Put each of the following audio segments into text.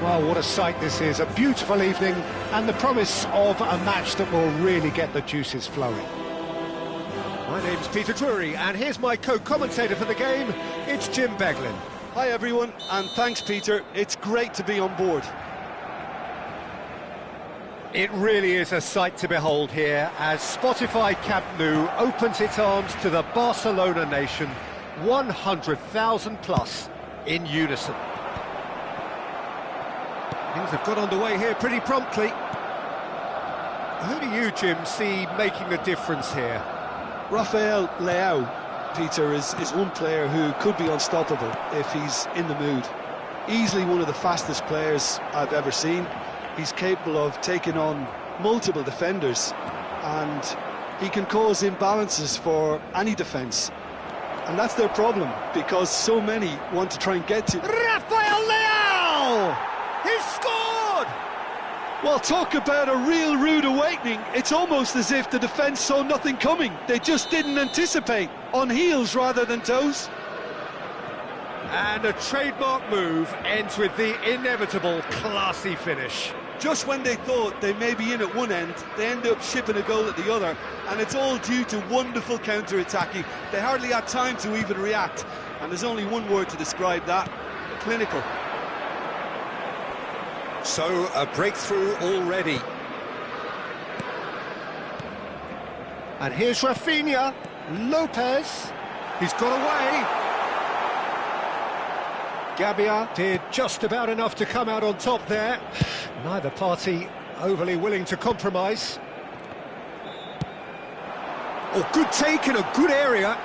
Well, what a sight this is. A beautiful evening and the promise of a match that will really get the juices flowing. My name's Peter Drury, and here's my co-commentator for the game. It's Jim Beglin. Hi everyone, and thanks Peter. It's great to be on board. It really is a sight to behold here as Spotify Camp Nou opens its arms to the Barcelona nation, 100,000 plus in unison. Things have got underway here pretty promptly. Who do you, Jim, see making the difference here? Rafael Leao, Peter, is one player who could be unstoppable if he's in the mood. Easily one of the fastest players I've ever seen. He's capable of taking on multiple defenders, and he can cause imbalances for any defence. And that's their problem, because so many want to try and get to... Rafael Leao! He's scored! Well, talk about a real rude awakening. It's almost as if the defence saw nothing coming. They just didn't anticipate, on heels rather than toes. And a trademark move ends with the inevitable classy finish. Just when they thought they may be in at one end, they end up shipping a goal at the other, and it's all due to wonderful counter-attacking. They hardly had time to even react, and there's only one word to describe that: clinical. So, a breakthrough already. And here's Rafinha, Lopez, he's got away. Gabia did just about enough to come out on top there. Neither party overly willing to compromise. Oh, good take in a good area.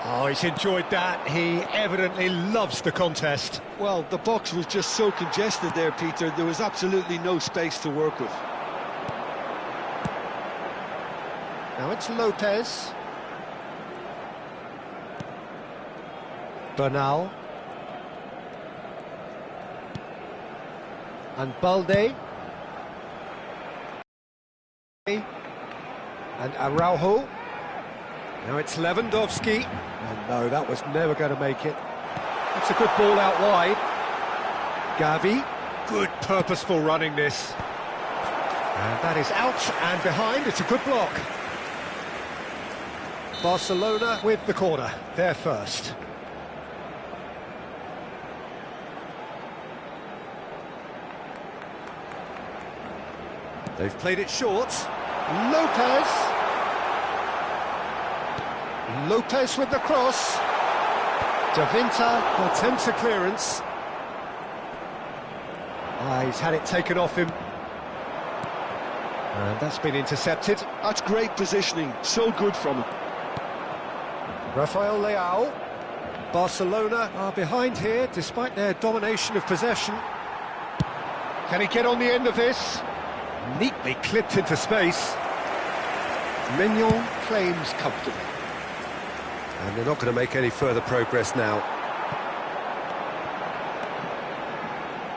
Oh, he's enjoyed that. He evidently loves the contest. Well, the box was just so congested there, Peter. There was absolutely no space to work with. Now it's Lopez. Bernal. And Balde. And Araujo. Now it's Lewandowski. And no, that was never going to make it. It's a good ball out wide. Gavi. Good purposeful running this. And that is out and behind. It's a good block. Barcelona with the corner. They're first. They've played it short. Lopez. Lopez with the cross. Davinta attempts a clearance. He's had it taken off him. And that's been intercepted. That's great positioning, so good from him. Rafael Leao. Barcelona are behind here, despite their domination of possession. Can he get on the end of this? Neatly clipped into space. Mignon claims comfortably. And they're not going to make any further progress now.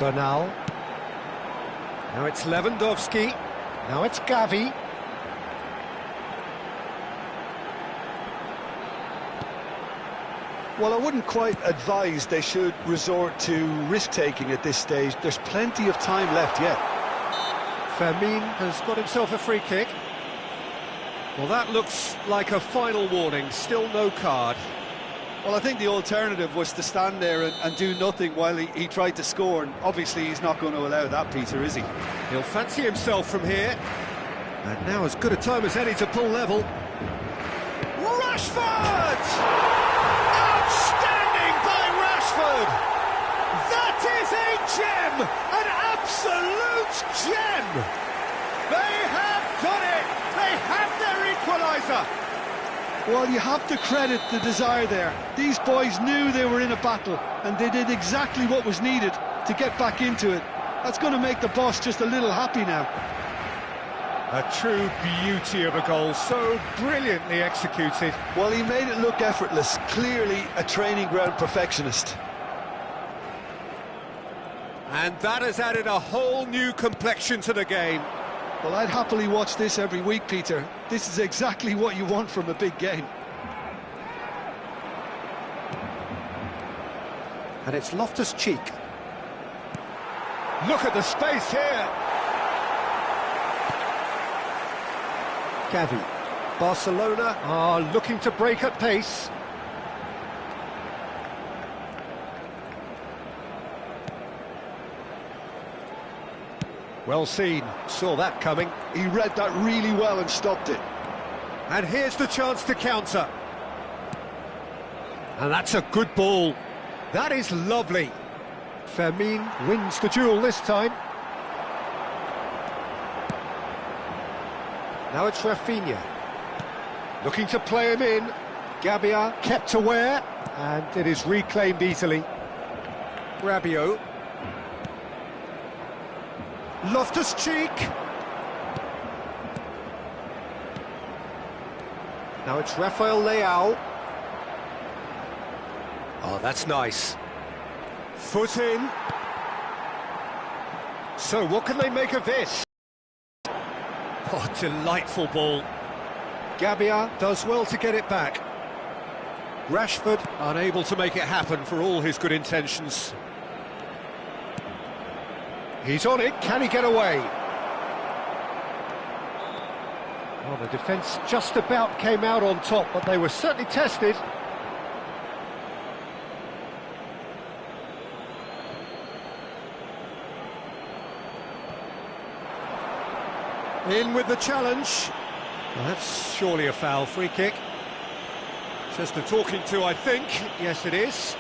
Bernal. Now it's Lewandowski. Now it's Gavi. Well, I wouldn't quite advise they should resort to risk-taking at this stage. There's plenty of time left yet. Fermin has got himself a free kick. Well, that looks like a final warning. Still no card. Well, I think the alternative was to stand there and do nothing while he tried to score, and obviously he's not going to allow that, Peter, is he? He'll fancy himself from here. And now as good a time as any to pull level. Rashford! Outstanding by Rashford! That is a gem! An absolute gem! They have done it! They have their equaliser! Well, you have to credit the desire there. These boys knew they were in a battle, and they did exactly what was needed to get back into it. That's going to make the boss just a little happy now. A true beauty of a goal, so brilliantly executed. Well, he made it look effortless, clearly a training ground perfectionist. And that has added a whole new complexion to the game. Well, I'd happily watch this every week, Peter. This is exactly what you want from a big game. And it's Loftus-Cheek. Look at the space here. Gavi. Barcelona are looking to break at pace. Well seen, saw that coming. He read that really well and stopped it. And here's the chance to counter. And that's a good ball. That is lovely. Fermin wins the duel this time. Now it's Rafinha. Looking to play him in. Gabbia kept aware, and it is reclaimed easily. Rabiot. Loftus-Cheek. Now it's Rafael Leao. Oh, that's nice. Foot in. So what can they make of this? Oh, delightful ball. Gabbia does well to get it back. Rashford unable to make it happen for all his good intentions. He's on it, can he get away? Well, the defence just about came out on top, but they were certainly tested. In with the challenge. Well, that's surely a foul. Free kick. Just a talking to, I think. Yes, it is.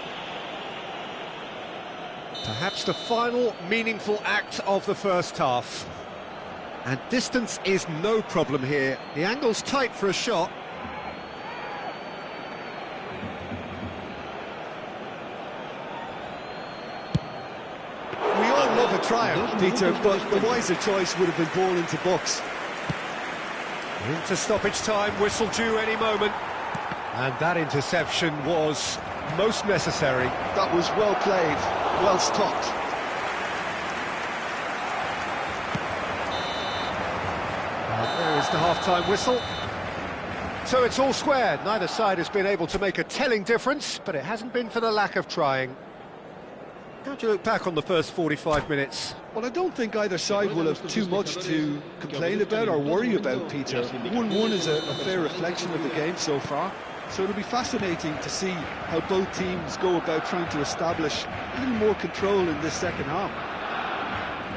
Perhaps the final meaningful act of the first half. And distance is no problem here. The angle's tight for a shot. We all love a triumph, Peter, but the wiser choice would have been ball into box. Into stoppage time, whistle due any moment. And that interception was most necessary. That was well played, well stopped. There is the half-time whistle. So it's all square. Neither side has been able to make a telling difference, but it hasn't been for the lack of trying. How do you look back on the first 45 minutes? Well, I don't think either side will have too much to complain about or worry about, Peter. 1-1 is a fair reflection of the game so far. So it'll be fascinating to see how both teams go about trying to establish a little more control in this second half.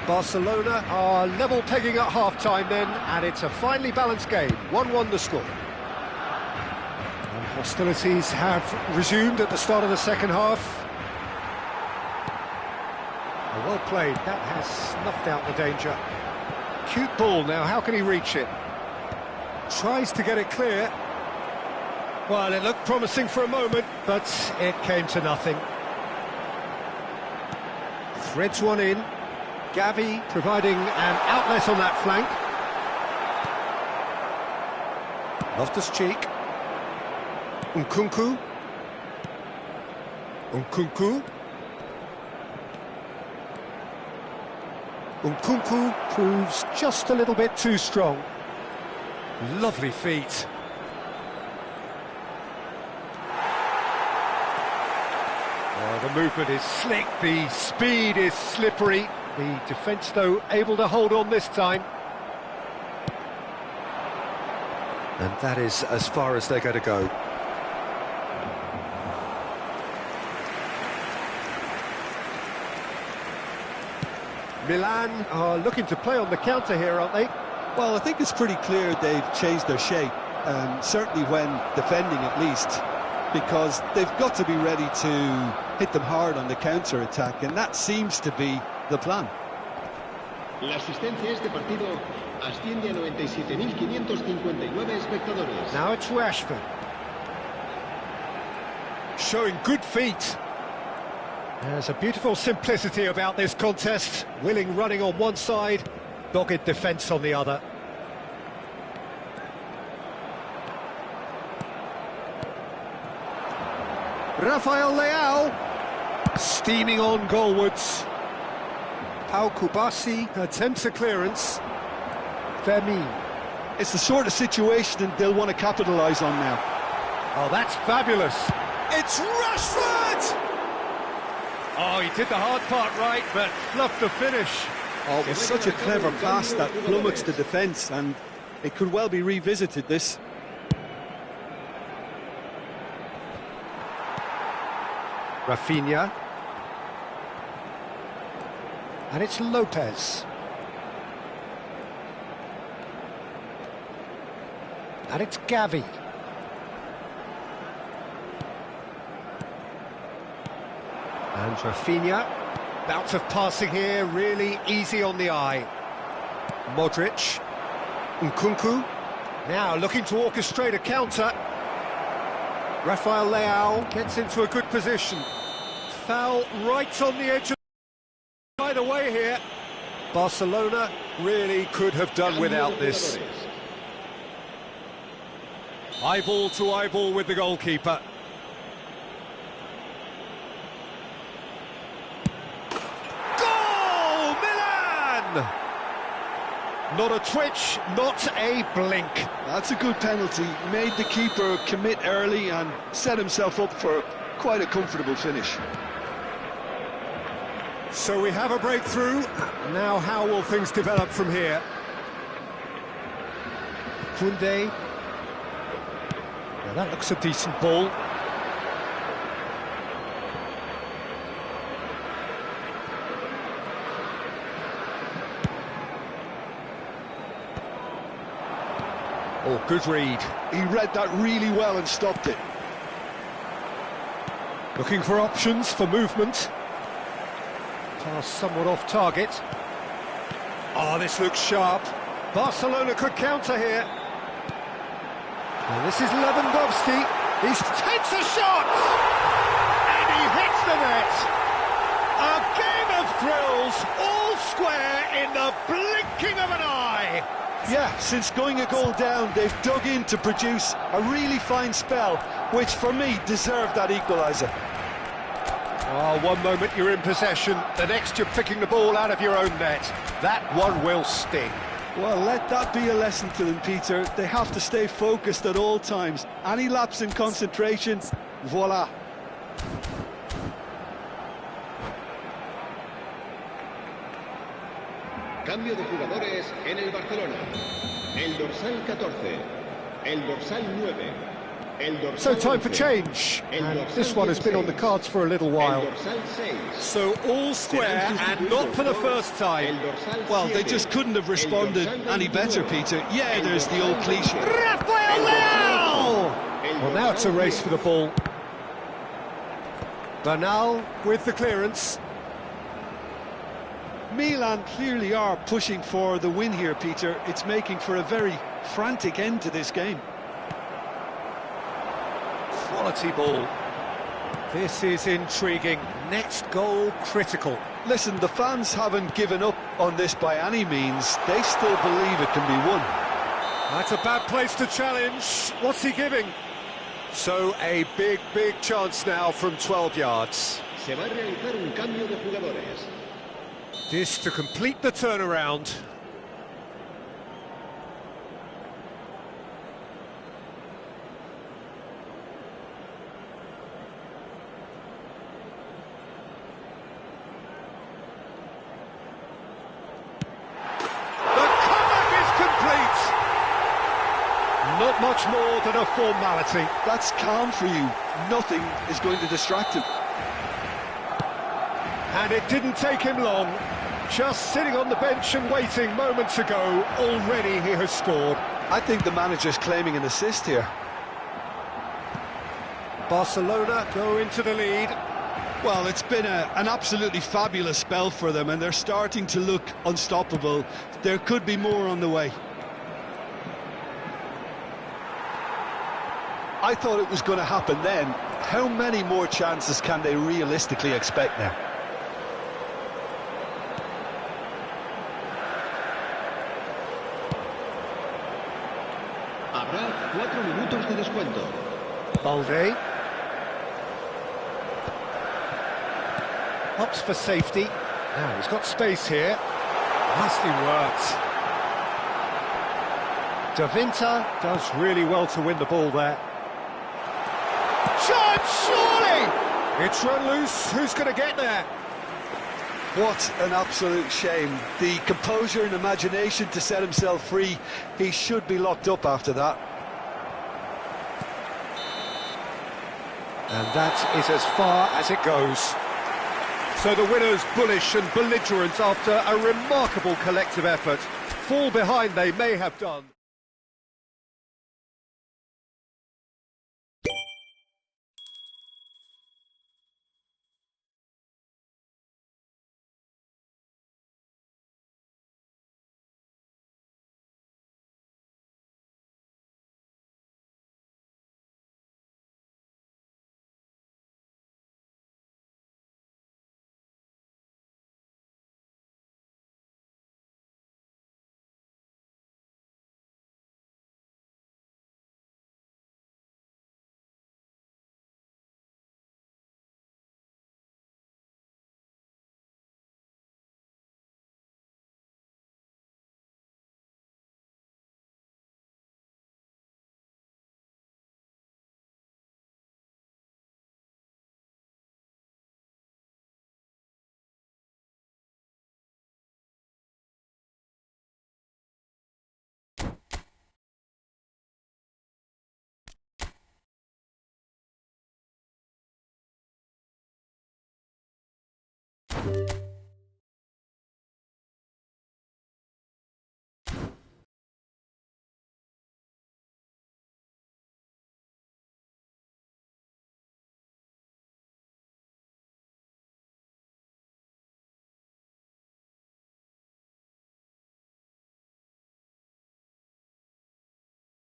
Barcelona are level pegging at half-time then, and it's a finely balanced game. 1-1 the score. And hostilities have resumed at the start of the second half. Well played, that has snuffed out the danger. Cute ball now, how can he reach it? Tries to get it clear. Well, it looked promising for a moment, but it came to nothing. Threads one in. Gavi providing an outlet on that flank. Loftus-Cheek. Nkunku. Nkunku proves just a little bit too strong. Lovely feet. Oh, the movement is slick, the speed is slippery. The defence, though, able to hold on this time. And that is as far as they're going to go. Milan are looking to play on the counter here, aren't they? Well, I think it's pretty clear they've changed their shape, certainly when defending at least, because they've got to be ready to hit them hard on the counter-attack, and that seems to be the plan. La asistencia a este partido asciende a 97.559 espectadores. Now it's Rashford. Showing good feet. There's a beautiful simplicity about this contest. Willing running on one side, dogged defence on the other. Rafael Leao, steaming on goalwards. Pau Kubasi attempts a clearance. Fermin. It's the sort of situation they'll want to capitalise on now. Oh, that's fabulous. It's Rashford! Oh, he did the hard part right, but fluffed the finish. Oh, it was such a clever pass that flummoxed the defence, and it could well be revisited, this. Rafinha. And it's Lopez. And it's Gavi. And Rafinha. Bout of passing here, really easy on the eye. Modric. Nkunku. Now looking to orchestrate a counter. Rafael Leao gets into a good position. Foul right on the edge of the way here. Barcelona really could have done without this. Eyeball to eyeball with the goalkeeper. Goal! Milan! Not a twitch, not a blink. That's a good penalty. Made the keeper commit early and set himself up for quite a comfortable finish. So we have a breakthrough. Now how will things develop from here? Koundé. Now that looks a decent ball. Oh, good read. He read that really well and stopped it. Looking for options for movement. Pass somewhat off target. Oh, this looks sharp. Barcelona could counter here. And this is Lewandowski. He takes a shot! And he hits the net. A game of thrills, all square in the blinking of an eye. Yeah, since going a goal down, they've dug in to produce a really fine spell, which for me deserved that equaliser. Oh, one moment you're in possession, the next you're picking the ball out of your own net. That one will sting. Well, let that be a lesson to them, Peter. They have to stay focused at all times. Any lapse in concentration, voila. Cambio de jugadores en el Barcelona. El dorsal 14, el dorsal 9, el dorsal So time for 11, change, and this one has been on the cards for a little while. el dorsal 6. So all square and not for the first time. El dorsal Well, they 7, just couldn't have responded el dorsal any better, 29, Peter. Yeah, el there's the old dorsal cliche. 28, Rafael Leao! el Well, now it's a dorsal race for the 10. ball. Bernal with the clearance. Milan clearly are pushing for the win here, Peter. It's making for a very frantic end to this game. Quality ball. This is intriguing. Next goal critical. Listen, the fans haven't given up on this by any means. They still believe it can be won. That's a bad place to challenge. What's he giving? So a big chance now from 12 yards. Se va a realizar un cambio de jugadores. This to complete the turnaround. The comeback is complete. Not much more than a formality. That's calm for you. Nothing is going to distract him. And it didn't take him long. Just sitting on the bench and waiting moments ago, already he has scored. I think the manager's claiming an assist here. Barcelona go into the lead. Well, it's been an absolutely fabulous spell for them, and they're starting to look unstoppable. There could be more on the way. I thought it was going to happen then. How many more chances can they realistically expect now? Habrá 4 minutos de descuento. Balde. Opts for safety. Now he's got space here. Nicely worked. Davinta does really well to win the ball there. Chance, surely! It's run loose. Who's going to get there? What an absolute shame. The composure and imagination to set himself free. He should be locked up after that. And that is as far as it goes. So the winners bullish and belligerent after a remarkable collective effort. Fall behind they may have done.